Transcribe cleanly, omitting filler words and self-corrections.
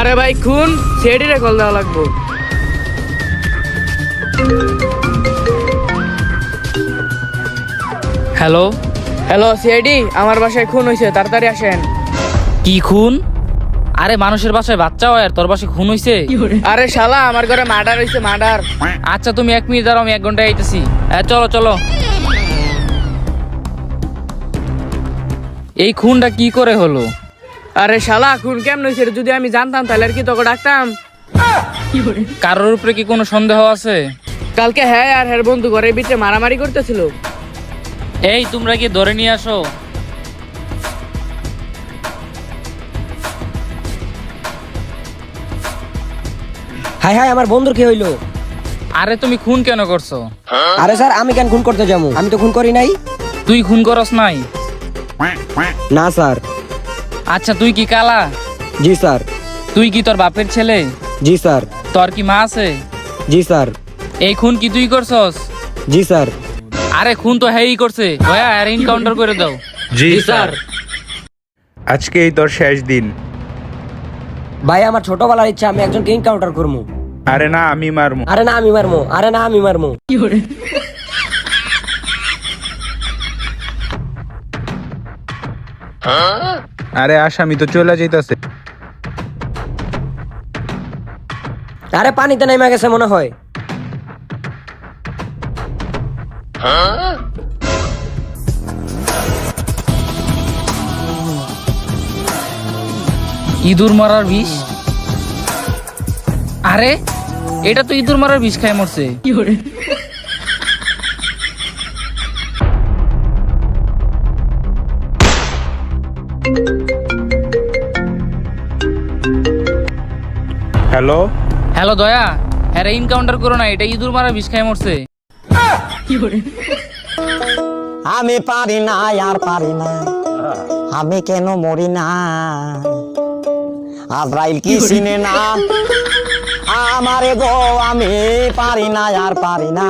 আরে ভাই খুন সেডিরে কল দেওয়া লাগবো। হ্যালো, হ্যালো সিআইডি, আমার বাসায় খুন হয়েছে, তাড়াতাড়ি আসেন। কি খুন? আরে মানুষের বাসায় বাচ্চা হয় আর তোর বাসায় খুন হইছে? আরে শালা, আমার ঘরে মার্ডার হয়েছে, মার্ডার। আচ্ছা তুমি 1 মিনিট দাঁড়াও, আমি 1 ঘন্টায় আইতেছি। চলো চলো। এই খুনটা কি করে হলো? আরে শালা, খুন কেমন হয়েছে যদি আমি জানতাম তাহলে আর কি তোকে ডাকতাম। কারোর উপরে কি কোনো সন্দেহ আছে? কালকে হ্যাঁ আর হ্যাঁ বন্ধু ঘরের ভিতরে মারামারি করতেছিল। এই তোমরা কি ধরে নিয়ে আসো। হাই হাই, আমার বন্ধুর কি হইলো? আরে তুমি খুন কেন করছো? আরে স্যার, আমি কেন খুন করতে যাবো? আমি তো খুন করি নাই। তুই খুন করস নাই? না স্যার। আচ্ছা তুই কি কালা? জি স্যার। তুই কি তোর বাপের ছেলে? জি স্যার। তোর কি মা আছে? জি স্যার। এই খুন কি তুই করছস? জি স্যার। আরে খুন তো হ্যাঁ করছে, দয়া আর এনকাউন্টার করে দাও। জি স্যার। আজকে এই তোর শেষ দিন। ভাই, আমার ছোটবেলার ইচ্ছা আমি একজনকে এনকাউন্টার করবো। আরে না, আমি মারমু। আরে না আমি মারমো, আরে না আমি মারমো। আরে আসামি তো চলে যাইতাছে। আরে পানিতে নেমে গেছে মনে হয়। ইঁদুর মারার বিষ? আরে এটা তো ইঁদুর মারার বিষ খায় মরছে। হ্যালো, হ্যালো দয়া, হ্যাঁ এনকাউন্টার করো না, এটা ইঁদুর মারার বিষ খায় মরছে। আমি পারি না আর পারি না, আমি কেন মরি না? আজরাইল কি চিনে না আমারে গো, আমি পারি না আর পারি না।